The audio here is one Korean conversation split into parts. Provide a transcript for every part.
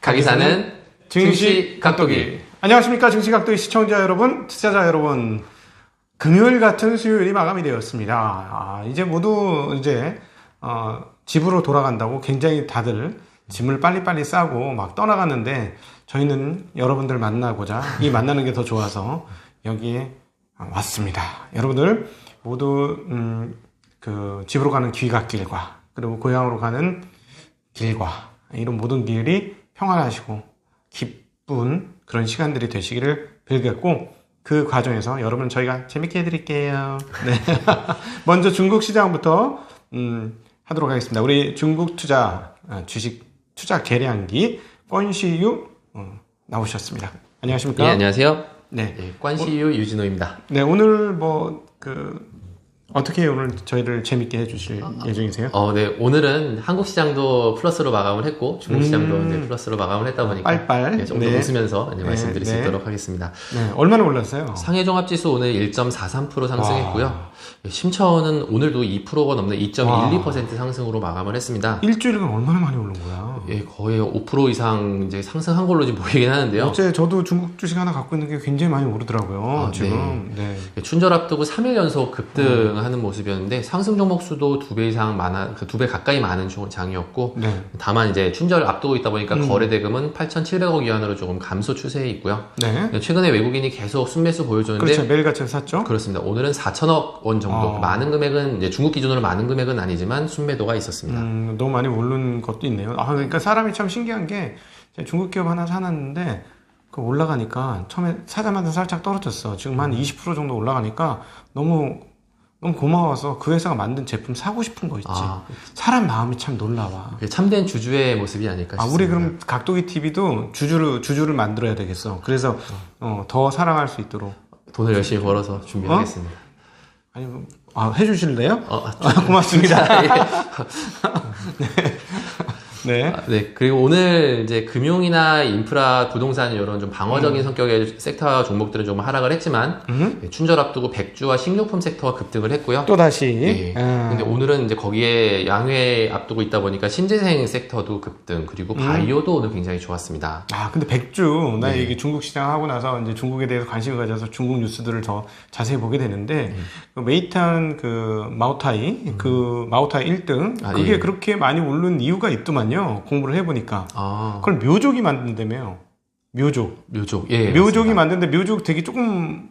가기사는 증시각도기. 안녕하십니까, 증시각도기 시청자 여러분, 투자자 여러분. 금요일 같은 수요일이 마감이 되었습니다. 이제 모두 집으로 돌아간다고 굉장히 다들 짐을 빨리빨리 싸고 막 떠나갔는데, 저희는 여러분들 만나고자 이 만나는 게 더 좋아서 여기에 왔습니다. 여러분들 모두 집으로 가는 귀갓길과 그리고 고향으로 가는 길과 이런 모든 길이 평안하시고 기쁜 그런 시간들이 되시기를 빌겠고, 그 과정에서 여러분 저희가 재밌게 해드릴게요. 네. 먼저 중국 시장부터 하도록 하겠습니다. 우리 중국 주식 투자 계량기 권시유 나오셨습니다. 안녕하십니까? 네, 안녕하세요. 네, 권시유 유진호입니다. 네, 오늘 어떻게 오늘 저희를 재밌게 해주실 예정이세요? 네, 오늘은 한국 시장도 플러스로 마감을 했고 중국 시장도 이제 플러스로 마감을 했다 보니까 빨빨 좀 더 웃으면서 말씀드릴 수 있도록 하겠습니다. 네, 얼마나 올랐어요? 상해종합지수 오늘 1.43% 상승했고요. 심차원은 오늘도 2%가 넘는 2.12% 상승으로 마감을 했습니다. 일주일간 얼마나 많이 오른 거야? 예, 거의 5% 이상 이제 상승한 걸로 지금 보이긴 하는데요. 어제 저도 중국 주식 하나 갖고 있는 게 굉장히 많이 오르더라고요. 지금. 네. 춘절 앞두고 3일 연속 급등하는 모습이었는데 상승 종목 수도 2배 이상 2배 가까이 많은 장이었고, 다만 이제 춘절 앞두고 있다 보니까 거래 대금은 8,700억 위안으로 조금 감소 추세에 있고요. 네. 최근에 외국인이 계속 순매수 보여줬는데, 그렇죠. 매일같이 샀죠. 그렇습니다. 오늘은 4천억 원 정도. 많은 금액은 이제 중국 기준으로 많은 금액은 아니지만 순매도가 있었습니다. 너무 많이 오른 것도 있네요. 그러니까 사람이 참 신기한 게, 중국 기업 하나 사놨는데 그 올라가니까 처음에 사자마자 살짝 떨어졌어. 지금 한 20% 정도 올라가니까 너무 고마워서 그 회사가 만든 제품 사고 싶은 거 있지. 사람 마음이 참 놀라워. 참된 주주의 모습이 아닐까 싶습니다. 우리 그럼 각도기 TV도 주주를 만들어야 되겠어. 그래서 더 사랑할 수 있도록 돈을 열심히 벌어서 준비하겠습니다. 아니, 해주실래요? 고맙습니다. 네. 네. 그리고 오늘 이제 금융이나 인프라, 부동산 이런 좀 방어적인 성격의 섹터 종목들은 조금 하락을 했지만, 춘절 앞두고 백주와 식료품 섹터가 급등을 했고요. 또 다시. 네. 근데 오늘은 이제 거기에 양회 앞두고 있다 보니까 신재생 섹터도 급등, 그리고 바이오도 오늘 굉장히 좋았습니다. 근데 백주, 나 이게 중국 시장 하고 나서 이제 중국에 대해서 관심을 가져서 중국 뉴스들을 더 자세히 보게 되는데, 그 메이탄 마오타이 1등, 그게 그렇게 많이 오른 이유가 있더만요. 공부를 해보니까. 그걸 묘족이 만든다며요. 묘족. 예. 묘족이 만드는데 묘족 되게 조금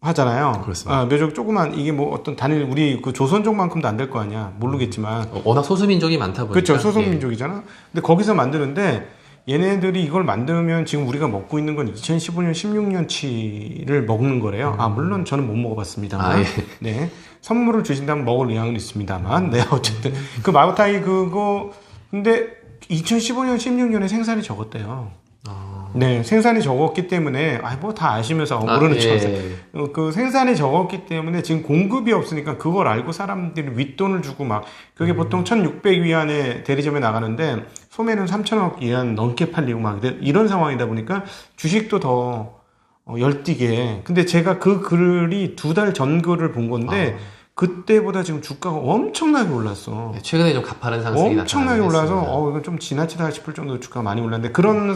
하잖아요. 그렇습니다. 묘족 조그만, 이게 뭐 어떤 단일, 우리 그 조선족만큼도 안 될 거 아니야. 모르겠지만. 워낙 소수민족이 많다 보니까. 그렇죠. 소수민족이잖아. 근데 거기서 만드는데, 얘네들이 이걸 만들면 지금 우리가 먹고 있는 건 2015년, 16년치를 먹는 거래요. 물론 저는 못 먹어봤습니다만. 네. 선물을 주신다면 먹을 의향은 있습니다만. 네, 어쨌든. 그 마오타이 근데 2015년, 16년에 생산이 적었대요. 네, 생산이 적었기 때문에, 다 아시면서 모르는 척. 그 생산이 적었기 때문에 지금 공급이 없으니까 그걸 알고 사람들이 윗돈을 주고 그게 보통 1,600위안에 대리점에 나가는데, 소매는 3,000억 위안 넘게 팔리고 이런 상황이다 보니까 주식도 더 열띠게. 근데 제가 그 글이 2달 전 글을 본 건데, 그때보다 지금 주가가 엄청나게 올랐어. 최근에 좀 가파른 상승이 엄청나게 올라서 이건 좀 지나치다 싶을 정도로 주가가 많이 올랐는데, 그런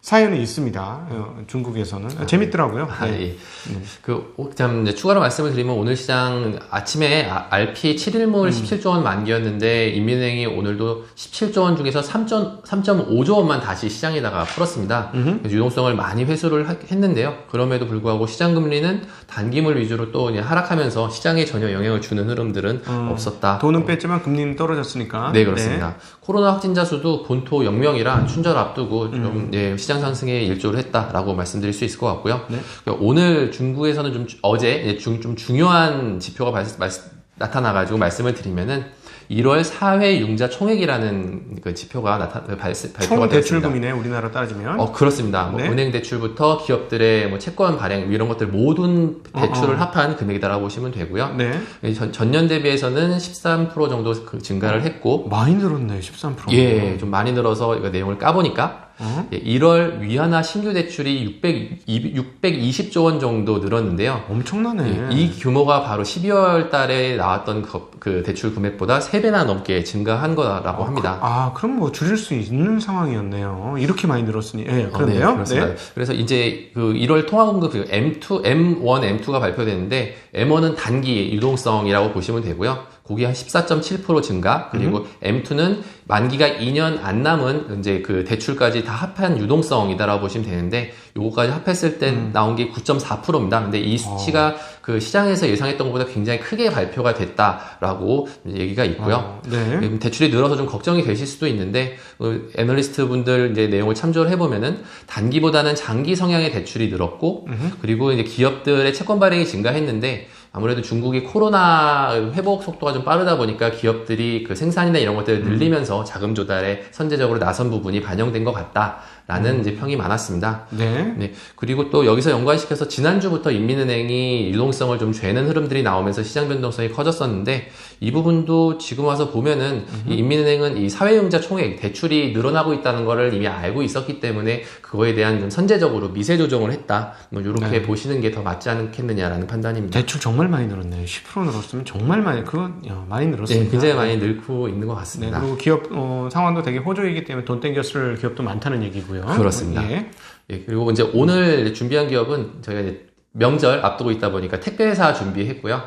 사연이 있습니다. 중국에서는. 재밌더라고요. 참 추가로 말씀을 드리면, 오늘 시장 아침에 RP 7일물 17조 원 만기였는데, 인민은행이 오늘도 17조 원 중에서 3.5조 원만 다시 시장에다가 풀었습니다. 유동성을 많이 회수를 했는데요. 그럼에도 불구하고 시장 금리는 단기물 위주로 또 하락하면서 시장에 전혀 영향을 주는 흐름들은 없었다. 돈은 뺐지만 금리는 떨어졌으니까. 네, 그렇습니다. 코로나 확진자 수도 본토 0명이라 춘절 앞두고 좀 시장 상승에 일조를 했다라고 말씀드릴 수 있을 것 같고요. 오늘 중국에서는 어제 좀 중요한 지표가 나타나가지고 말씀을 드리면은 1월 사회융자 총액이라는 그 지표가 발표가 되었습니다. 총대출금이네, 우리나라 따지면. 그렇습니다. 은행 대출부터 기업들의 채권 발행 이런 것들 모든 대출을 합한 금액이다라고 보시면 되고요. 전년 대비해서는 13% 정도 증가를 했고. 많이 늘었네, 13%. 예, 좀 많이 늘어서 이거 내용을 까보니까 예, 1월 위안화 신규 대출이 620조 원 정도 늘었는데요. 엄청나네. 예, 이 규모가 바로 12월 달에 나왔던 그 대출 금액보다 3배나 넘게 증가한 거라고 합니다. 그럼 뭐 줄일 수 있는 상황이었네요. 이렇게 많이 늘었으니. 예, 그런데요. 네, 그렇습니다. 네. 그래서 이제 그 1월 통화공급 M1, M2가 발표되는데 M1은 단기 유동성이라고 보시면 되고요. 그게 한 14.7% 증가, 그리고 M2는 만기가 2년 안 남은 이제 그 대출까지 다 합한 유동성이다라고 보시면 되는데, 요거까지 합했을 땐 나온 게 9.4%입니다. 근데 이 수치가 그 시장에서 예상했던 것보다 굉장히 크게 발표가 됐다라고 얘기가 있고요. 네. 대출이 늘어서 좀 걱정이 되실 수도 있는데, 애널리스트 분들 이제 내용을 참조를 해보면은 단기보다는 장기 성향의 대출이 늘었고, 그리고 이제 기업들의 채권 발행이 증가했는데, 아무래도 중국이 코로나 회복 속도가 좀 빠르다 보니까 기업들이 그 생산이나 이런 것들을 늘리면서 자금 조달에 선제적으로 나선 부분이 반영된 것 같다라는 이제 평이 많았습니다. 네. 그리고 또 여기서 연관시켜서 지난주부터 인민은행이 유동성을 좀 죄는 흐름들이 나오면서 시장 변동성이 커졌었는데, 이 부분도 지금 와서 보면은 이 인민은행은 이 사회융자 총액 대출이 늘어나고 있다는 거를 이미 알고 있었기 때문에 그거에 대한 좀 선제적으로 미세 조정을 했다. 뭐 이렇게 보시는 게 더 맞지 않겠느냐라는 판단입니다. 대출 정말 많이 늘었네요. 10% 늘었으면 정말 많이, 많이 늘었습니다. 네, 굉장히 많이 늘고 있는 것 같습니다. 네, 그리고 기업 상황도 되게 호조이기 때문에 돈 땡겨 쓸 기업도 많다는 얘기고요. 그렇습니다. 예, 그리고 이제 오늘 준비한 기업은 저희가 이제 명절 앞두고 있다 보니까 택배회사 준비했고요.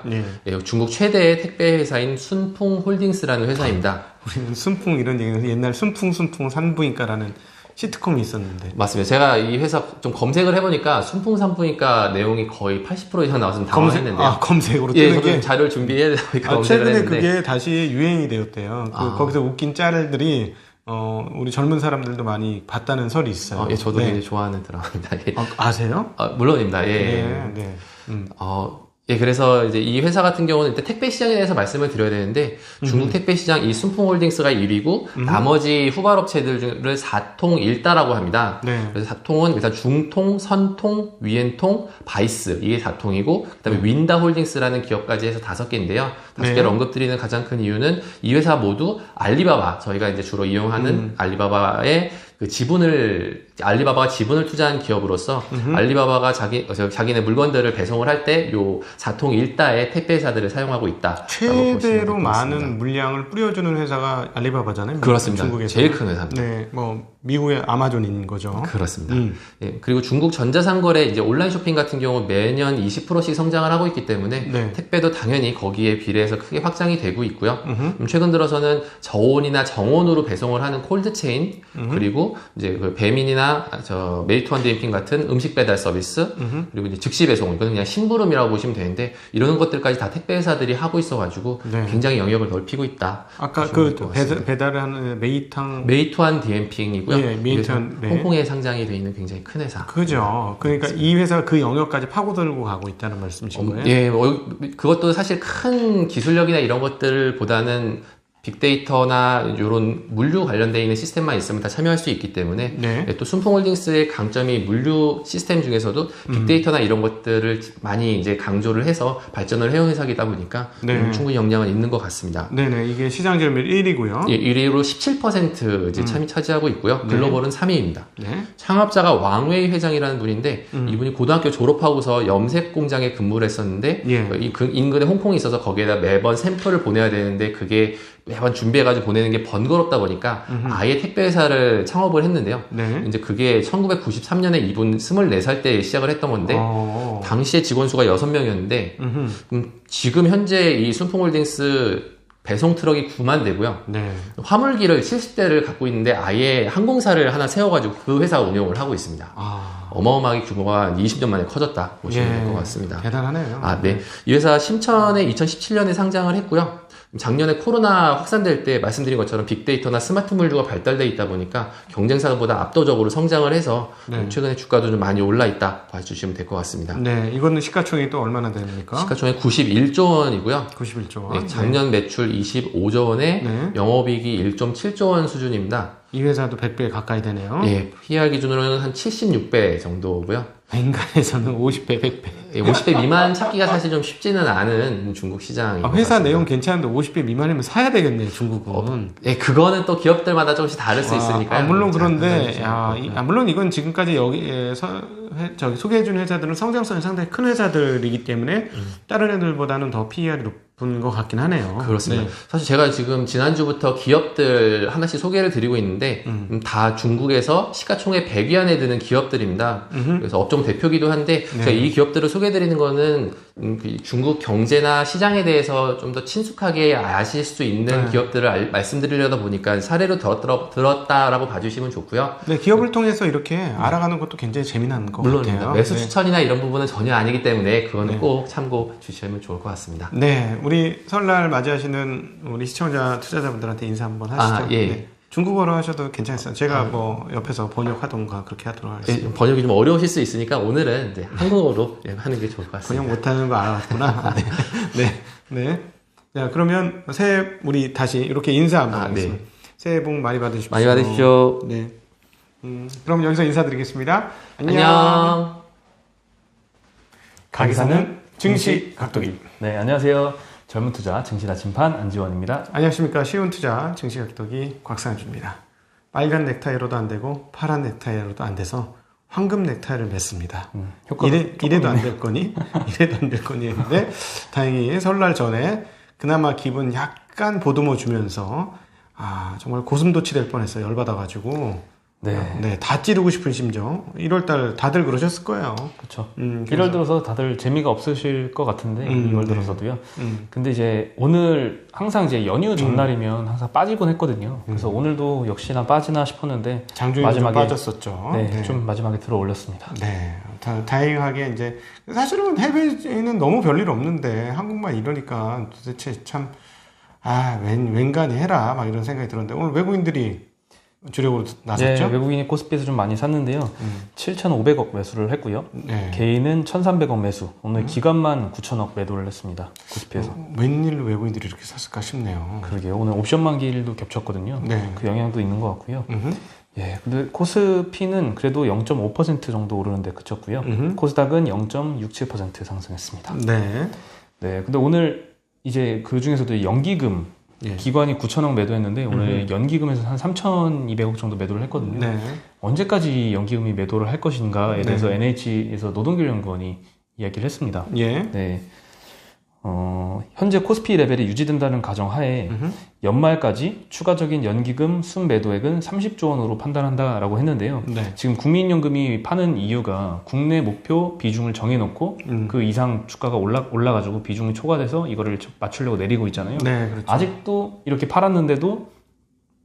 중국 최대의 택배회사인 순풍홀딩스라는 회사입니다. 우리는 순풍 이런 얘기는 옛날 순풍 산부인과라는 시트콤이 있었는데. 맞습니다. 제가 이 회사 좀 검색을 해보니까 순풍 산부인과 내용이 거의 80% 이상 나와서 당황했는데요. 검색으로 뜨는 저도 자료를 준비해야 되니까 검색을 최근에 했는데. 그게 다시 유행이 되었대요. 거기서 웃긴 짤들이 우리 젊은 사람들도 많이 봤다는 설이 있어요. 저도 굉장히 좋아하는 드라마입니다. 아세요? 물론입니다. 네. 그래서 이제 이 회사 같은 경우는 일단 택배 시장에 대해서 말씀을 드려야 되는데, 중국 택배 시장 이 순풍홀딩스가 1위고, 나머지 후발업체들을 4통 1다라고 합니다. 그래서 4통은 일단 중통, 선통, 위엔통, 바이스, 이게 4통이고, 그 다음에 윈다홀딩스라는 기업까지 해서 5개인데요. 5개를 언급드리는 가장 큰 이유는 이 회사 모두 알리바바, 저희가 이제 주로 이용하는 알리바바의 그 알리바바가 지분을 투자한 기업으로서 알리바바가 자기네 물건들을 배송을 할 때 요 4통 1다의 택배사들을 사용하고 있다. 최대로 많은 물량을 뿌려주는 회사가 알리바바잖아요. 그렇습니다. 중국에서. 제일 큰 회사입니다. 네, 미국의 아마존인 거죠. 그렇습니다. 그리고 중국 전자상거래 이제 온라인 쇼핑 같은 경우 매년 20%씩 성장을 하고 있기 때문에 택배도 당연히 거기에 비례해서 크게 확장이 되고 있고요. 최근 들어서는 저온이나 정온으로 배송을 하는 콜드체인, 그리고 이제 그 배민이나 메이투안 디엠핑 같은 음식 배달 서비스, 그리고 이제 즉시 배송, 이거는 그냥 심부름이라고 보시면 되는데, 이런 것들까지 다 택배 회사들이 하고 있어가지고 굉장히 영역을 넓히고 있다. 아까 배달을 하는 메이투안 디엠핑이고요. 메이투안, 홍콩에 상장이 되어 있는 굉장히 큰 회사. 그죠. 그러니까 이 회사가 그 영역까지 파고들고 가고 있다는 말씀이신 거예요? 예, 그것도 사실 큰 기술력이나 이런 것들보다는 빅데이터나 이런 물류 관련되어 있는 시스템만 있으면 다 참여할 수 있기 때문에, 또 순풍홀딩스의 강점이 물류 시스템 중에서도 빅데이터나 이런 것들을 많이 이제 강조를 해서 발전을 해온 회사이다 보니까 충분히 역량은 있는 것 같습니다. 네네, 이게 시장 점유율 1위고요. 1위로 17% 이제 차지하고 있고요. 글로벌은 3위입니다. 창업자가 왕웨이 회장이라는 분인데, 이분이 고등학교 졸업하고서 염색 공장에 근무를 했었는데, 이 인근에 홍콩이 있어서 거기에다 매번 샘플을 보내야 되는데, 그게 매번 준비해가지고 보내는 게 번거롭다 보니까 아예 택배회사를 창업을 했는데요. 이제 그게 1993년에 이분 24살 때 시작을 했던 건데, 당시에 직원 수가 6명이었는데, 지금 현재 이 순풍홀딩스 배송 트럭이 9만 대고요. 화물기를 70대를 갖고 있는데 아예 항공사를 하나 세워가지고 그 회사가 운영을 하고 있습니다. 어마어마하게 규모가 20년 만에 커졌다 보시면 될 것 같습니다. 대단하네요. 이 회사 심천에 2017년에 상장을 했고요. 작년에 코로나 확산될 때 말씀드린 것처럼 빅데이터나 스마트 물류가 발달돼 있다 보니까 경쟁사보다 압도적으로 성장을 해서 최근에 주가도 좀 많이 올라 있다 봐주시면 될 것 같습니다. 이거는 시가총액이 또 얼마나 됩니까? 시가총액 91조 원이고요. 91조 원. 작년 매출 25조 원에 영업이익이 1.7조 원 수준입니다. 이 회사도 100배 가까이 되네요. 예, PER 기준으로는 한 76배 정도고요. 인간에서는 50배, 100배. 예, 50배 미만 찾기가 사실 좀 쉽지는 않은 중국 시장인 것 회사 같습니다. 내용 괜찮은데 50배 미만이면 사야 되겠네요, 중국은. 예, 그거는 또 기업들마다 조금씩 다를 수 있으니까요. 물론 자, 그런데, 자, 물론 이건 지금까지 여기에서 소개해준 회사들은 성장성이 상당히 큰 회사들이기 때문에 다른 애들보다는 더 PER이 높은 것 같긴 하네요. 그렇습니다. 네. 사실 제가 지금 지난주부터 기업들 하나씩 소개를 드리고 있는데 다 중국에서 시가총액 100위 안에 드는 기업들입니다. 그래서 업종 대표기도 한데 제가 이 기업들을 소개드리는 거는 그 중국 경제나 시장에 대해서 좀 더 친숙하게 아실 수 있는 기업들을 말씀드리려다 보니까 사례로 들었다라고 봐주시면 좋고요. 네, 기업을 통해서 이렇게 알아가는 것도 굉장히 재미난 것 물론입니다. 같아요. 매수 네. 추천이나 이런 부분은 전혀 아니기 때문에 그거는 꼭 참고 주시면 좋을 것 같습니다. 네, 우리 설날 맞이하시는 우리 시청자, 투자자분들한테 인사 한번 하시죠. 예. 네. 중국어로 하셔도 괜찮았어요. 제가 뭐 옆에서 번역하던가 그렇게 하도록 하겠습니다. 예, 번역이 좀 어려우실 수 있으니까 오늘은 이제 한국어로 하는 게 좋을 것 같습니다. 번역 못하는 거 알았구나. 네, 네. 자, 그러면 우리 다시 이렇게 인사 한번 하겠습니다. 네. 새해 복 많이 받으십시오. 많이 받으십시오. 네. 그럼 여기서 인사드리겠습니다. 안녕. 가기사는 증시 각도기. 네, 안녕하세요. 젊은 투자 증시 나침판 안지원입니다. 안녕하십니까. 쉬운 투자 증시 각도기 곽상주입니다. 빨간 넥타이로도 안 되고 파란 넥타이로도 안 돼서 황금 넥타이를 맸습니다. 이래도 안 될 거니? 이래도 안 될 거니 했는데 다행히 설날 전에 그나마 기분 약간 보듬어 주면서 정말 고슴도치 될 뻔했어요. 열받아가지고. 네, 다 찌르고 싶은 심정. 1월달 다들 그러셨을 거예요. 그렇죠. 1월 들어서 다들 재미가 없으실 것 같은데 2월 들어서도요. 근데 이제 오늘 항상 이제 연휴 전날이면 항상 빠지곤 했거든요. 그래서 오늘도 역시나 빠지나 싶었는데 장중에 마지막에 빠졌었죠. 네, 좀 마지막에 들어 올렸습니다. 네, 다행하게 이제 사실은 해외는 너무 별일 없는데 한국만 이러니까 도대체 참 웬간히 해라 막 이런 생각이 들었는데 오늘 외국인들이 주력으로 나섰죠? 네, 외국인이 코스피에서 좀 많이 샀는데요. 7,500억 매수를 했고요. 네. 개인은 1,300억 매수. 오늘 기관만 9,000억 매도를 했습니다. 코스피에서. 웬일로 외국인들이 이렇게 샀을까 싶네요. 그러게요. 오늘 옵션 만기일도 겹쳤거든요. 네. 그 영향도 있는 것 같고요. 예, 근데 코스피는 그래도 0.5% 정도 오르는데 그쳤고요. 코스닥은 0.67% 상승했습니다. 네. 네, 근데 오늘 이제 그 중에서도 연기금 기관이 9,000억 매도했는데 오늘 연기금에서 한 3,200억 정도 매도를 했거든요. 네. 언제까지 연기금이 매도를 할 것인가에 대해서 NH에서 노동기준연구원이 이야기를 했습니다. 예. 네. 현재 코스피 레벨이 유지된다는 가정하에 연말까지 추가적인 연기금 순매도액은 30조 원으로 판단한다라고 했는데요. 네. 지금 국민연금이 파는 이유가 국내 목표 비중을 정해놓고 그 이상 주가가 올라가지고 비중이 초과돼서 이거를 맞추려고 내리고 있잖아요. 네, 그렇죠. 아직도 이렇게 팔았는데도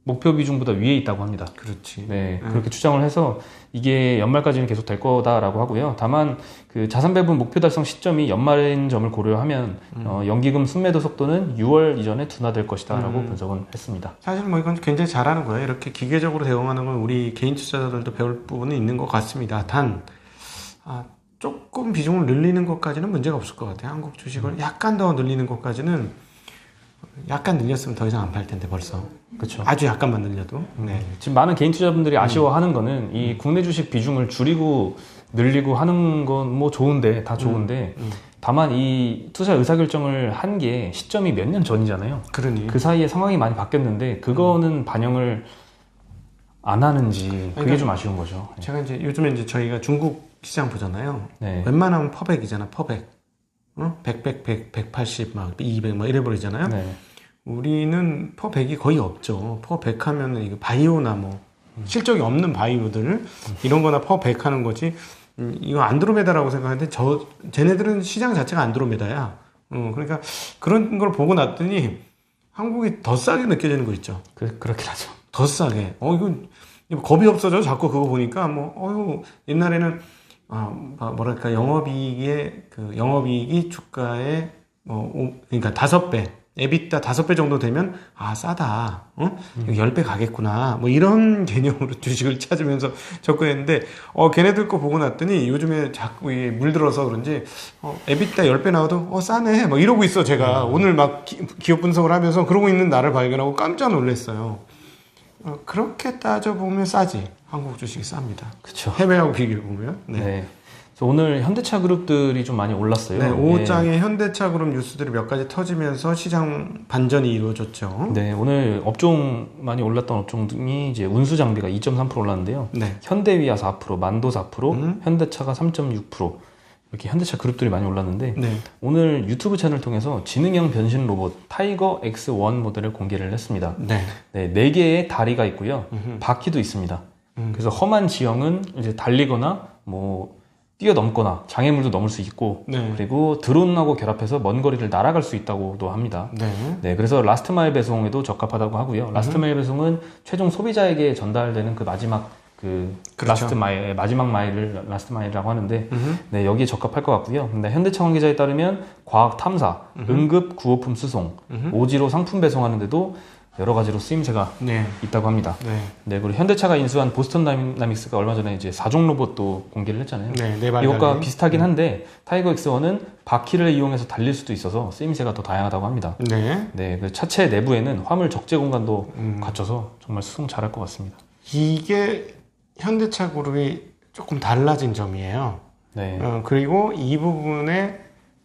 목표 비중보다 위에 있다고 합니다. 그렇지. 네, 그렇게 추정을 해서 이게 연말까지는 계속 될 거다라고 하고요. 다만 그 자산 배분 목표 달성 시점이 연말인 점을 고려하면 연기금 순매도 속도는 6월 이전에 둔화될 것이다라고 분석은 했습니다. 사실 뭐 이건 굉장히 잘하는 거예요. 이렇게 기계적으로 대응하는 건 우리 개인 투자자들도 배울 부분은 있는 것 같습니다. 단 조금 비중을 늘리는 것까지는 문제가 없을 것 같아요. 한국 주식을 약간 더 늘리는 것까지는 약간 늘렸으면 더 이상 안 팔 텐데 벌써. 그렇죠. 아주 약간만 늘려도. 네. 지금 많은 개인 투자분들이 아쉬워하는 거는 이 국내 주식 비중을 줄이고 늘리고 하는 건 뭐 좋은데 다 좋은데 다만 이 투자 의사결정을 한 게 시점이 몇 년 전이잖아요. 그러니. 그 사이에 상황이 많이 바뀌었는데 그거는 반영을 안 하는지 그게 그러니까 좀 아쉬운 거죠. 제가 이제 요즘에 이제 저희가 중국 시장 보잖아요. 네. 웬만하면 퍼백이잖아. 퍼백. 100, 180, 막 200, 막 이래버리잖아요. 네. 우리는 퍼 100이 거의 없죠. 퍼 100 하면은 이거 바이오나 뭐 실적이 없는 바이오들 이런 거나 퍼 100 하는 거지. 이거 안드로메다라고 생각하는데 쟤네들은 시장 자체가 안드로메다야. 그러니까 그런 걸 보고 났더니 한국이 더 싸게 느껴지는 거 있죠. 그렇긴 하죠. 더 싸게. 이거 겁이 없어져. 자꾸 그거 보니까 옛날에는 뭐랄까 영업이익이 주가의 그러니까 5배, 에비타 5배 정도 되면 싸다. 이거 10배 가겠구나. 뭐 이런 개념으로 주식을 찾으면서 접근했는데 걔네들 거 보고 났더니 요즘에 자꾸 물들어서 그런지 에비타 10배 나와도 싸네. 막 이러고 있어. 제가 오늘 막 기업 분석을 하면서 그러고 있는 나를 발견하고 깜짝 놀랐어요. 그렇게 따져보면 싸지. 한국 주식이 쌉니다. 그렇죠. 해외하고 비교해보면. 네. 네. 그래서 오늘 현대차 그룹들이 좀 많이 올랐어요. 네, 오후장에 현대차 그룹 뉴스들이 몇 가지 터지면서 시장 반전이 이루어졌죠. 네, 오늘 업종 많이 올랐던 업종이 이제 운수 장비가 2.3% 올랐는데요. 네. 현대위아 4%, 만도 4%, 현대차가 3.6%. 이렇게 현대차 그룹들이 많이 올랐는데 네. 오늘 유튜브 채널을 통해서 지능형 변신 로봇 타이거 X1 모델을 공개를 했습니다. 네. 네, 4개의 다리가 있고요. 바퀴도 있습니다. 그래서 험한 지형은 이제 달리거나 뭐 뛰어넘거나 장애물도 넘을 수 있고 네. 그리고 드론하고 결합해서 먼 거리를 날아갈 수 있다고도 합니다. 네. 네, 그래서 라스트 마일 배송에도 적합하다고 하고요. 라스트 마일 배송은 최종 소비자에게 전달되는 그 마지막 그렇죠. 라스트 마일, 마지막 마일을 라스트 마일이라고 하는데 네, 여기에 적합할 것 같고요. 근데 현대차 관계자에 따르면 과학 탐사, 응급 구호품 수송, 오지로 상품 배송하는데도 여러 가지로 쓰임새가 네. 있다고 합니다. 네. 네, 그리고 현대차가 인수한 보스턴 다이나믹스가 얼마 전에 이제 4종 로봇도 공개를 했잖아요. 네. 네 발 이것과 달린. 비슷하긴 한데 타이거 X1은 바퀴를 이용해서 달릴 수도 있어서 쓰임새가 더 다양하다고 합니다. 네. 네, 그 차체 내부에는 화물 적재 공간도 갖춰서 정말 수송 잘할 것 같습니다. 이게 현대차 그룹이 조금 달라진 점이에요. 네, 그리고 이 부분에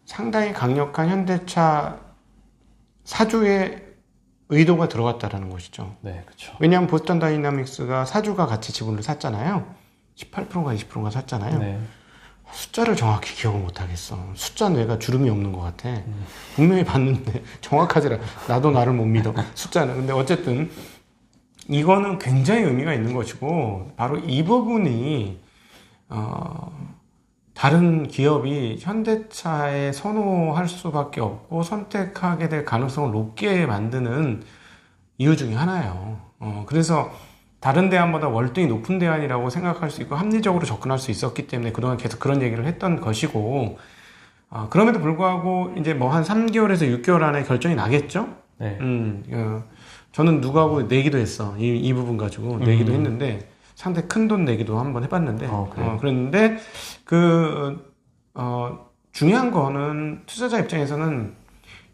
상당히 강력한 현대차 사주의 의도가 들어갔다라는 것이죠. 네, 그렇죠. 왜냐하면 보스턴 다이나믹스가 사주가 같이 지분을 샀잖아요. 18%가 20%가 샀잖아요. 네, 숫자를 정확히 기억을 못하겠어. 숫자 뇌가 주름이 없는 것 같아. 분명히 봤는데 정확하지라. 나도 나를 못 믿어. 숫자는. 근데 어쨌든 이거는 굉장히 의미가 있는 것이고 바로 이 부분이 다른 기업이 현대차에 선호할 수밖에 없고 선택하게 될 가능성을 높게 만드는 이유 중에 하나예요. 그래서 다른 대안보다 월등히 높은 대안이라고 생각할 수 있고 합리적으로 접근할 수 있었기 때문에 그동안 계속 그런 얘기를 했던 것이고 그럼에도 불구하고 이제 뭐 한 3개월에서 6개월 안에 결정이 나겠죠? 네. 저는 누구하고 내기도 했어. 이 부분 가지고 내기도 했는데 상당히 큰 돈 내기도 한번 해봤는데 그랬는데 중요한 거는 투자자 입장에서는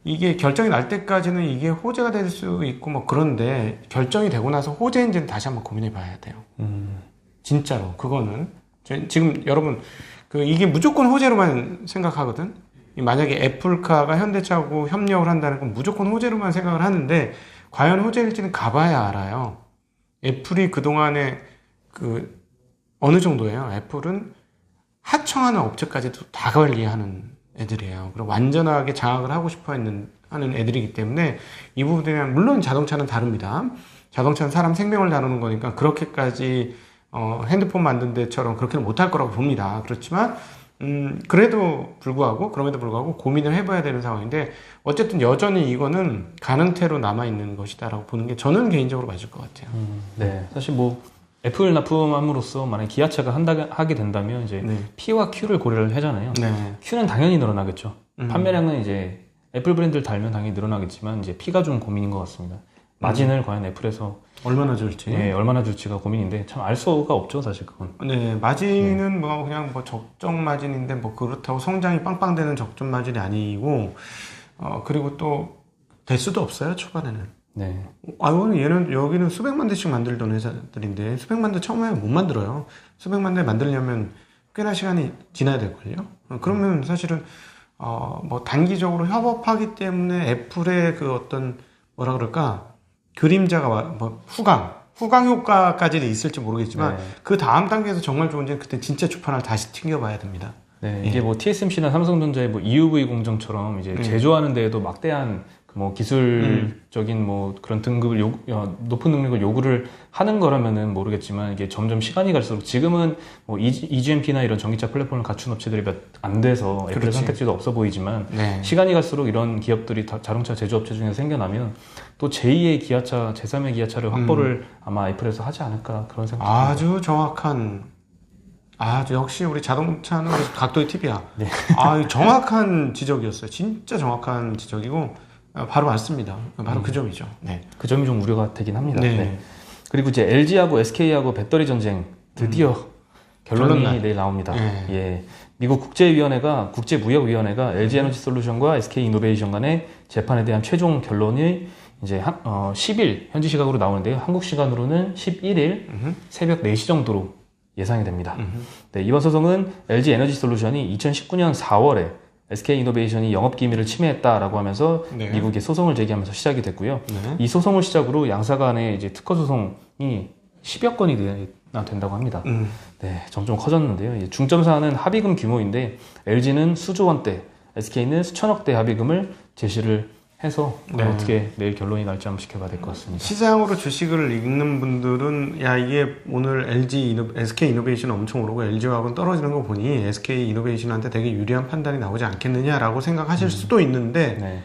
이게 결정이 날 때까지는 이게 호재가 될 수 있고 뭐 그런데 결정이 되고 나서 호재인지는 다시 한번 고민해 봐야 돼요. 진짜로 그거는 지금 여러분 이게 무조건 호재로만 생각하거든. 만약에 애플카가 현대차하고 협력을 한다는 건 무조건 호재로만 생각을 하는데 과연 호재일지는 가봐야 알아요. 애플이 그동안에 어느 정도예요? 애플은 하청하는 업체까지도 다 관리하는 애들이에요. 그리고 완전하게 장악을 하고 싶어 하는 애들이기 때문에 이 부분에 대한 물론 자동차는 다릅니다. 자동차는 사람 생명을 다루는 거니까 그렇게까지 핸드폰 만든 데처럼 그렇게는 못할 거라고 봅니다. 그렇지만 그럼에도 불구하고 고민을 해봐야 되는 상황인데 어쨌든 여전히 이거는 가능태로 남아있는 것이다라고 보는 게 저는 개인적으로 맞을 것 같아요. 네, 사실 뭐 애플 납품함으로써 만약 기아차가 하게 된다면 이제 네. P와 Q를 고려를 하잖아요. 네. Q는 당연히 늘어나겠죠. 판매량은 이제 애플 브랜드를 달면 당연히 늘어나겠지만 이제 P가 좀 고민인 것 같습니다. 마진을 과연 애플에서 얼마나 줄지. 예, 얼마나 줄지가 고민인데 참 알 수가 없죠, 사실 그건. 네, 마진은 뭐 그냥 뭐 적정 마진인데 뭐 그렇다고 성장이 빵빵되는 적정 마진이 아니고 그리고 또 대수도 없어요 초반에는. 네. 여기는 수백만 대씩 만들던 회사들인데 수백만 대 처음에 못 만들어요. 수백만 대 만들려면 꽤나 시간이 지나야 될걸요. 그러면 사실은 뭐 단기적으로 협업하기 때문에 애플의 그 어떤 뭐라 그럴까 그림자가 뭐 후광 효과까지는 있을지 모르겠지만 네. 그 다음 단계에서 정말 좋은지는 그때 진짜 주판을 다시 튕겨봐야 됩니다. 네, 이게 뭐 TSMC나 삼성전자의 뭐 EUV 공정처럼 이제 제조하는 데에도 막대한 뭐 기술적인 뭐 그런 등급을 높은 능력을 요구를 하는 거라면은 모르겠지만 이게 점점 시간이 갈수록 지금은 뭐 EGMP나 이런 전기차 플랫폼을 갖춘 업체들이 몇 안 돼서 애플의 그렇지. 선택지도 없어 보이지만 네. 시간이 갈수록 이런 기업들이 자동차 제조업체 중에 생겨나면 또 제2의 기아차, 제3의 기아차를 확보를 아마 애플에서 하지 않을까 그런 생각이 듭니다. 아주 정확한 역시 우리 자동차는 각도의 팁이야. 네. 정확한 지적이었어요. 진짜 정확한 지적이고 바로 맞습니다. 바로 그 점이죠. 네. 그 점이 좀 우려가 되긴 합니다. 네. 네. 그리고 이제 LG하고 SK하고 배터리 전쟁 드디어 결론이 결론날. 내일 나옵니다. 네. 예. 미국 국제무역위원회가 LG 에너지 솔루션과 SK 이노베이션 간의 재판에 대한 최종 결론이 이제 10일 현지 시각으로 나오는데요. 한국 시간으로는 11일 새벽 4시 정도로 예상이 됩니다. 네, 이번 소송은 LG 에너지 솔루션이 2019년 4월에 SK이노베이션이 영업기밀을 침해했다라고 하면서 네. 미국에 소송을 제기하면서 시작이 됐고요. 네. 이 소송을 시작으로 양사 간의 이제 특허 소송이 10여 건이 된다고 합니다. 네, 점점 커졌는데요. 중점 사안은 합의금 규모인데 LG는 수조 원대, SK는 수천억대 합의금을 제시를 해서 네. 어떻게 내일 결론이 날지 한번 지켜봐야 될 것 같습니다. 시장으로 주식을 읽는 분들은 야 이게 오늘 SK 이노베이션 엄청 오르고 LG화학은 떨어지는 거 보니 SK 이노베이션한테 되게 유리한 판단이 나오지 않겠느냐라고 생각하실 수도 있는데 네.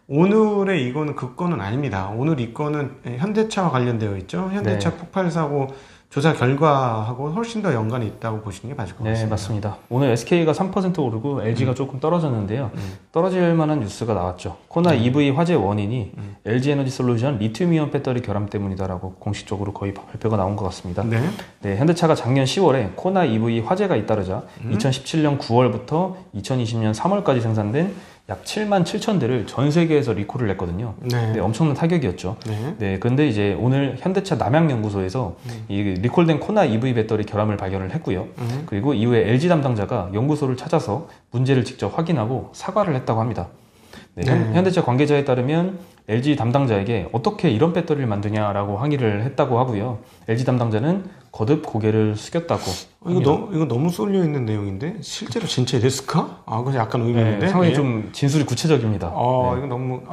오늘의 이거는 그 건은 아닙니다. 오늘 이 건은 현대차와 관련되어 있죠. 현대차 네. 폭발 사고 조사 결과하고 훨씬 더 연관이 있다고 보시는 게 맞을 것 네, 같습니다. 맞습니다. 오늘 SK가 3% 오르고 LG가 조금 떨어졌는데요. 떨어질 만한 뉴스가 나왔죠. 코나 EV 화재 원인이 LG 에너지 솔루션 리튬이온 배터리 결함 때문이다라고 공식적으로 거의 발표가 나온 것 같습니다. 네. 네, 현대차가 작년 10월에 코나 EV 화재가 잇따르자 2017년 9월부터 2020년 3월까지 생산된 약 7만 7천 대를 전 세계에서 리콜을 냈거든요. 네. 네, 엄청난 타격이었죠. 네. 네, 근데 이제 오늘 현대차 남양연구소에서 이 리콜된 코나 EV 배터리 결함을 발견을 했고요. 그리고 이후에 LG 담당자가 연구소를 찾아서 문제를 직접 확인하고 사과를 했다고 합니다. 네, 현대차 관계자에 따르면 LG 담당자에게 어떻게 이런 배터리를 만드냐라고 항의를 했다고 하고요. LG 담당자는 거듭 고개를 숙였다고. 이거 너무 쏠려 있는 내용인데 실제로 진짜 이랬을까? 아, 그래서 약간 의문인데. 네, 상당히 예. 좀 진술이 구체적입니다. 네. 이거 너무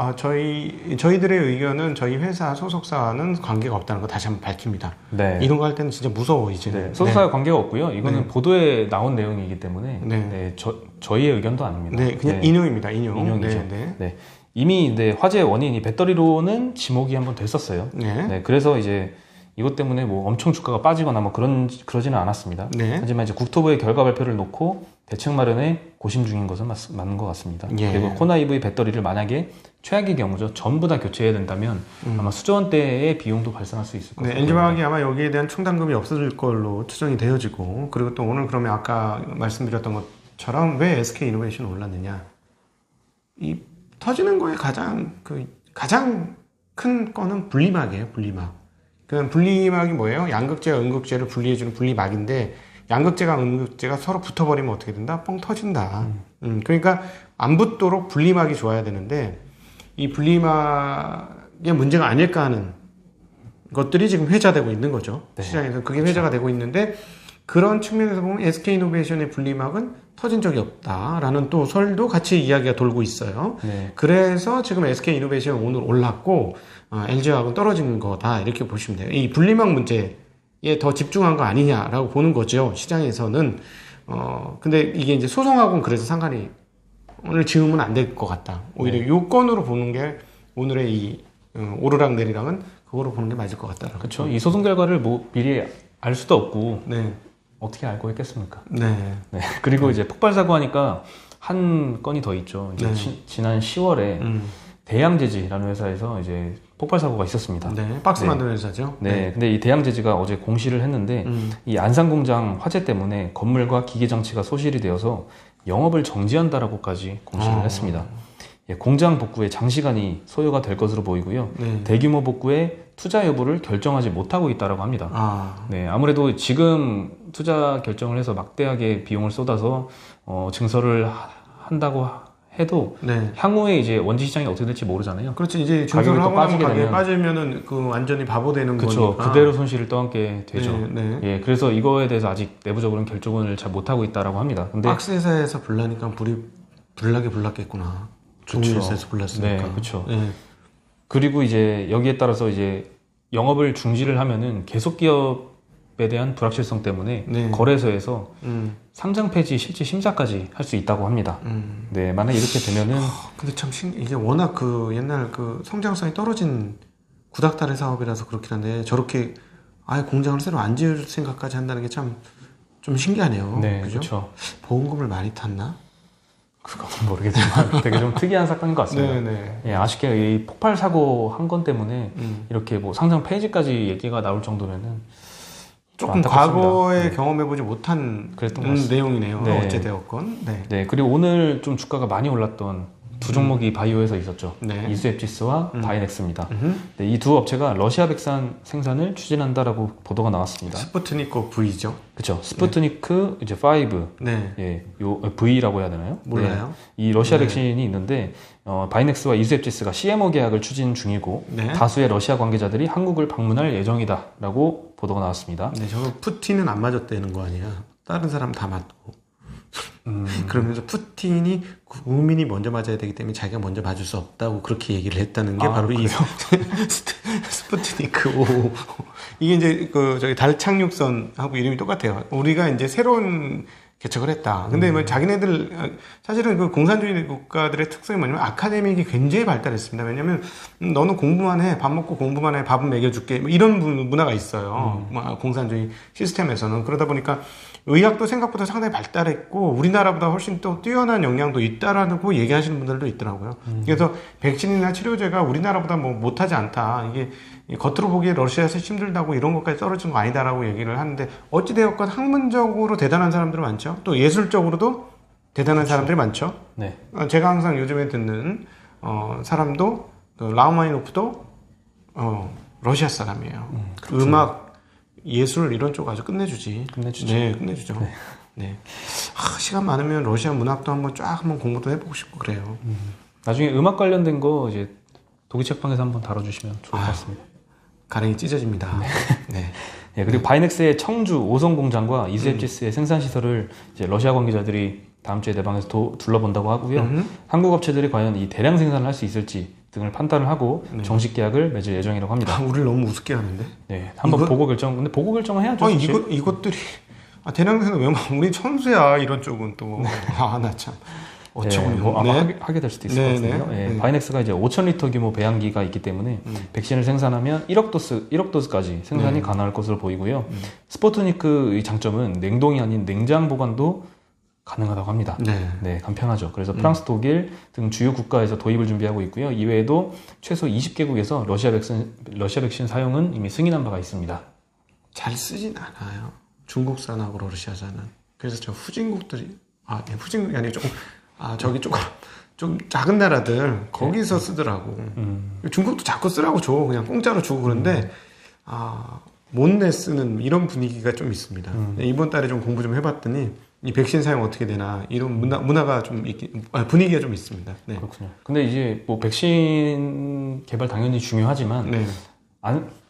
저희들의 의견은 저희 회사 소속사는 관계가 없다는 거 다시 한번 밝힙니다. 네. 이런 거 할 때는 진짜 무서워 이제는. 네, 소속사와 관계가 없고요. 이거는 네. 보도에 나온 내용이기 때문에 네. 저희의 의견도 아닙니다. 네, 그냥 인용입니다. 인용이죠. 네, 네. 네. 이미 화재 원인이 배터리로는 지목이 한번 됐었어요. 네. 네, 그래서 이제 이것 때문에 뭐 엄청 주가가 빠지거나 뭐 그러지는 않았습니다. 네. 하지만 이제 국토부의 결과 발표를 놓고 대책 마련에 고심 중인 것은 맞는 것 같습니다. 예. 그리고 코나 EV 배터리를 만약에 최악의 경우죠. 전부 다 교체해야 된다면 아마 수조 원대의 비용도 발생할 수 있을 네, 것같아요. LG화학이 아마 여기에 대한 충당금이 없어질 걸로 추정이 되어지고, 그리고 또 오늘 그러면 아까 말씀드렸던 것처럼 왜 SK 이노베이션이 올랐느냐? 이 터지는 거에 가장 큰 건은 분리막이에요. 분리막. 그 분리막이 뭐예요? 양극재와 음극재를 분리해주는 분리막인데, 양극재가 음극재가 서로 붙어버리면 어떻게 된다? 뻥 터진다. 그러니까 안 붙도록 분리막이 좋아야 되는데, 이 분리막의 문제가 아닐까 하는 것들이 지금 회자되고 있는 거죠. 네. 시장에서 그게 회자가 되고 있는데, 그런 측면에서 보면 SK이노베이션의 분리막은 터진 적이 없다라는 또 설도 같이 이야기가 돌고 있어요. 네. 그래서 지금 SK이노베이션은 오늘 올랐고, LG화학은 떨어진 거다 이렇게 보시면 돼요. 이 분리막 문제에 더 집중한 거 아니냐라고 보는 거죠. 시장에서는. 근데 이게 이제 소송하고는 그래서 상관이 오늘 지으면 안 될 것 같다. 오히려 요건으로 보는 게 오늘의 이 오르락 내리락은 그거로 보는 게 맞을 것 같다. 그렇죠. 이 소송 결과를 뭐 미리 알 수도 없고 네. 어떻게 알고 했겠습니까? 네. 네. 그리고 이제 폭발 사고 하니까 한 건이 더 있죠. 이제 네. 지난 10월에 대양제지라는 회사에서 이제 폭발 사고가 있었습니다. 네. 박스 네. 만드는 회사죠. 네, 근데 이 대양제지가 어제 공시를 했는데 이 안산 공장 화재 때문에 건물과 기계 장치가 소실이 되어서 영업을 정지한다라고까지 공시를 했습니다. 예, 공장 복구에 장시간이 소요가 될 것으로 보이고요. 네. 대규모 복구에 투자 여부를 결정하지 못하고 있다라고 합니다. 네, 아무래도 지금 투자 결정을 해서 막대하게 비용을 쏟아서 증설을 한다고 해도 네. 향후에 이제 원지 시장이 어떻게 될지 모르잖아요. 그렇죠. 이제 가격이 증설을 또 하고 나면 빠지게 가격이 되면 빠지면은 그 완전히 바보 되는 그렇죠. 거니까. 그대로 손실을 떠안게 되죠. 네, 네. 예, 그래서 이거에 대해서 아직 내부적으로는 결정을 잘 못하고 있다라고 합니다. 근데 박스 회사에서 불나니까 불이 불나게 불났겠구나. 종일에서 불났으니까. 네, 그렇죠. 네. 그리고 이제 여기에 따라서 이제 영업을 중지를 하면은 계속 기업에 대한 불확실성 때문에 네. 거래소에서 상장 폐지 실질 심사까지 할 수 있다고 합니다. 네, 만약 이렇게 되면은 근데 참 이게 워낙 그 옛날 그 성장성이 떨어진 구닥다리 사업이라서 그렇긴 한데 저렇게 아예 공장을 새로 안 지을 생각까지 한다는 게 참 좀 신기하네요. 네, 그죠? 그렇죠. 보험금을 많이 탔나? 그건 모르겠지만 되게 좀 특이한 사건인 것 같습니다. 네. 예, 아쉽게 이 폭발 사고 한 건 때문에 이렇게 뭐 상장 폐지까지 얘기가 나올 정도면은 조금 안타깝습니다. 과거에 경험해보지 못한 그랬던 것 같습니다. 내용이네요. 네. 어찌되었건. 네. 네, 그리고 오늘 좀 주가가 많이 올랐던 두 종목이 바이오에서 있었죠. 네. 이수앱지스와 바이넥스입니다. 네, 이 두 업체가 러시아 백산 생산을 추진한다라고 보도가 나왔습니다. 스푸트니크 V죠. 그렇죠. 스푸트니크 이제 5, 네. 예, 요 V라고 해야 되나요? 몰라요. 네, 이 러시아 네. 백신이 있는데 바이넥스와 이수앱지스가 CMO 계약을 추진 중이고 네. 다수의 러시아 관계자들이 한국을 방문할 예정이다라고 보도가 나왔습니다. 네, 저거 푸틴은 안 맞았다는 거 아니야. 다른 사람 다 맞고. 그러면서 푸틴이 국민이 먼저 맞아야 되기 때문에 자기가 먼저 맞을 수 없다고 그렇게 얘기를 했다는 게 바로 이 스푸트니크 5. 이게 이제 저기 달 착륙선하고 이름이 똑같아요. 우리가 이제 새로운 개척을 했다. 근데 뭐 자기네들 사실은 그 공산주의 국가들의 특성이 뭐냐면 아카데믹이 굉장히 발달했습니다. 왜냐면 너는 공부만 해, 밥 먹고 공부만 해, 밥은 먹여줄게. 뭐 이런 문화가 있어요. 공산주의 시스템에서는. 그러다 보니까 의학도 생각보다 상당히 발달했고 우리나라보다 훨씬 또 뛰어난 역량도 있다라고 얘기하시는 분들도 있더라고요. 그래서 백신이나 치료제가 우리나라보다 뭐 못하지 않다. 이게 겉으로 보기에 러시아에서 힘들다고 이런 것까지 떨어진 거 아니다라고 얘기를 하는데 어찌되었건 학문적으로 대단한 사람들이 많죠. 또 예술적으로도 대단한 사람들이 많죠. 네. 제가 항상 요즘에 듣는 사람도 라우마니노프도 러시아 사람이에요. 음악, 예술 이런 쪽 아주 끝내주지. 끝내주죠. 네, 끝내주죠. 네. 네. 시간 많으면 러시아 문학도 한번 공부도 해보고 싶고 그래요. 나중에 음악 관련된 거 이제 도기책방에서 한번 다뤄주시면 좋을 것 같습니다. 가랭이 찢어집니다. 네. 네, 그리고 바이넥스의 청주 오성 공장과 이수앱지스의 생산 시설을 이제 러시아 관계자들이 다음 주에 내방에서 둘러본다고 하고요. 한국 업체들이 과연 이 대량 생산을 할 수 있을지 등을 판단을 하고 정식 계약을 맺을 예정이라고 합니다. 우리를 너무 우습게 하는데? 네, 한번 보고 결정. 근데 보고 결정을 해야죠. 이것들이 대량 생산 왜 우리 천수야 이런 쪽은 또 나 참. 네, 뭐 아마 하게 될 수도 있을 것 같은데요. 네. 바이넥스가 이제 5,000리터 규모 배양기가 있기 때문에 백신을 생산하면 1억 도스까지 생산이 가능할 것으로 보이고요. 스푸트니크의 장점은 냉동이 아닌 냉장 보관도 가능하다고 합니다. 네, 간편하죠. 그래서 프랑스, 독일 등 주요 국가에서 도입을 준비하고 있고요. 이외에도 최소 20개국에서 러시아 백신 사용은 이미 승인한 바가 있습니다. 잘 쓰진 않아요. 중국산하고 러시아산은. 그래서 저 후진국들이 후진국이 아니고 저기 좀 작은 나라들 거기서 쓰더라고. 중국도 자꾸 쓰라고 줘. 그냥 공짜로 주고 그런데 못내 쓰는 이런 분위기가 좀 있습니다. 이번 달에 좀 공부 좀 해봤더니 이 백신 사용 어떻게 되나 이런 문화가 좀 분위기가 좀 있습니다. 네. 그렇군요. 근데 이제 뭐 백신 개발 당연히 중요하지만 네.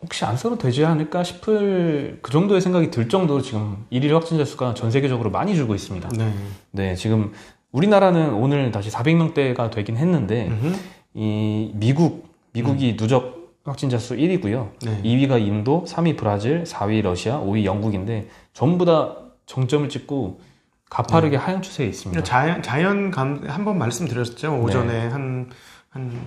혹시 안 써도 되지 않을까 싶을 그 정도의 생각이 들 정도로 지금 일일 확진자 수가 전 세계적으로 많이 줄고 있습니다. 네, 지금 우리나라는 오늘 다시 400명대가 되긴 했는데 이 미국이 누적 확진자 수 1위고요. 2위가 인도, 3위 브라질, 4위 러시아, 5위 영국인데 전부 다 정점을 찍고 가파르게 하향 추세에 있습니다. 자연감 한번 말씀드렸죠. 오전에 한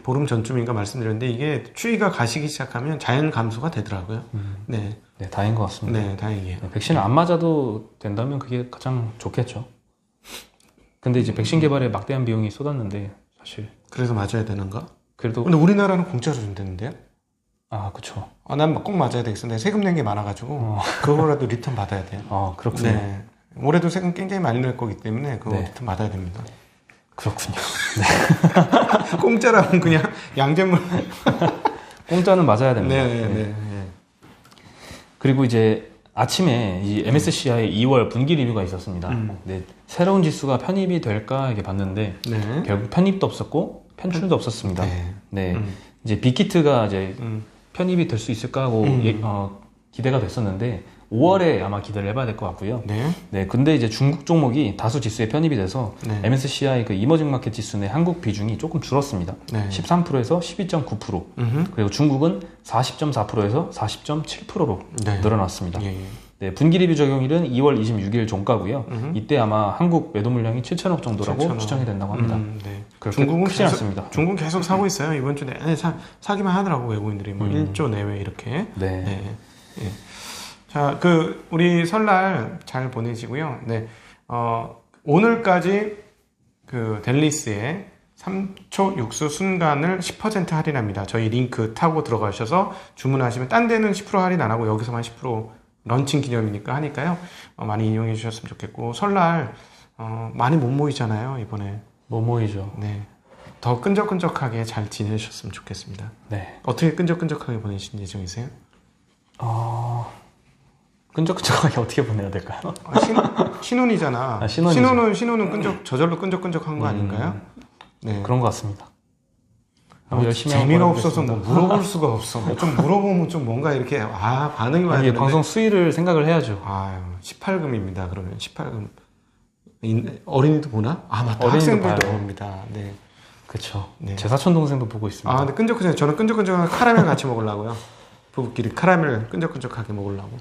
보름 전쯤인가 말씀드렸는데 이게 추위가 가시기 시작하면 자연 감소가 되더라고요. 네, 다행인 것 같습니다. 네, 다행이에요. 백신을 안 맞아도 된다면 그게 가장 좋겠죠. 근데 이제 백신 개발에 막대한 비용이 쏟았는데 사실 그래서 맞아야 되는가? 그래도 근데 우리나라는 공짜로 준다는데요? 그렇죠. 난 꼭 맞아야 되겠어. 내가 세금 낸 게 많아가지고 그거라도 리턴 받아야 돼요. 그렇군요. 네. 올해도 세금 굉장히 많이 낼 거기 때문에 그거 리턴 받아야 됩니다. 그렇군요. 공짜라면 그냥 양잿물. 공짜는 맞아야 됩니다. 네. 그리고 이제 아침에 이 MSCI 2월 분기 리뷰가 있었습니다. 네, 새로운 지수가 편입이 될까 이렇게 봤는데 결국 편입도 없었고 편출도 없었습니다. 이제 빅히트가 이제 편입이 될 수 있을까 하고 기대가 됐었는데 5월에 아마 기대를 해봐야 될 것 같고요. 근데 이제 중국 종목이 다수 지수에 편입이 돼서 MSCI 그 이머징 마켓 지수 내 한국 비중이 조금 줄었습니다. 13%에서 12.9%. 그리고 중국은 40.4%에서 40.7%로 늘어났습니다. 분기 리뷰 적용일은 2월 26일 종가고요. 이때 아마 한국 매도 물량이 7천억 정도라고 추정이 된다고 합니다. 중국은 크지 않습니다. 중국은 계속 사고 있어요. 이번 주 내내 사기만 하더라고 외국인들이 1조 내외 이렇게. 자, 우리 설날 잘 보내시고요. 오늘까지 델리스의 3초 육수 순간을 10% 할인합니다. 저희 링크 타고 들어가셔서 주문하시면 딴 데는 10% 할인 안 하고 여기서만 10% 런칭 기념이니까 하니까요. 많이 이용해 주셨으면 좋겠고 설날 많이 못 모이잖아요, 이번에. 못 모이죠. 더 끈적끈적하게 잘 지내셨으면 좋겠습니다. 네. 어떻게 끈적끈적하게 보내실 예정이세요? 끈적끈적하게 어떻게 보내야 될까요? 신혼이잖아. 아, 신혼이죠. 신혼은 저절로 끈적끈적한 거 아닌가요? 네. 그런 것 같습니다. 한번 열심히 한번 재미가 없어서 보내보겠습니다. 뭐 물어볼 수가 없어. 뭐좀 물어보면 좀 뭔가 이렇게 반응이 와야 이게 되는데. 방송 수위를 생각을 해야죠. 아유, 18금입니다. 그러면 18금. 어린이도 보나? 아, 맞다. 어린이도 학생들도 봐요. 봅니다. 네. 그렇죠. 네. 제 사촌 동생도 보고 있습니다. 아, 근데 끈적끈적. 저는 끈적끈적한 카라멜 같이 먹으려고요. 부부끼리 카라멜 끈적끈적하게 먹으려고.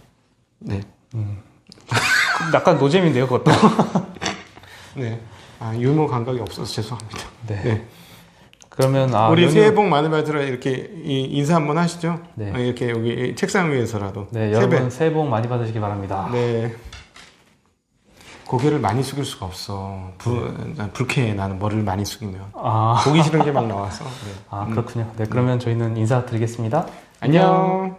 네. 약간 노잼인데요, 그것도. 네. 아, 유머 감각이 없어서 죄송합니다. 네. 네. 그러면 우리 새해 복 많이 받으라 이렇게 인사 한번 하시죠. 네. 이렇게 여기 책상 위에서라도. 네, 여러분 새해 복 많이 받으시기 바랍니다. 네. 고개를 많이 숙일 수가 없어. 불쾌해. 나는 머리를 많이 숙이면. 아, 보기 싫은 게 막 나와서. 네. 그렇군요. 네, 그러면 저희는 인사드리겠습니다. 안녕.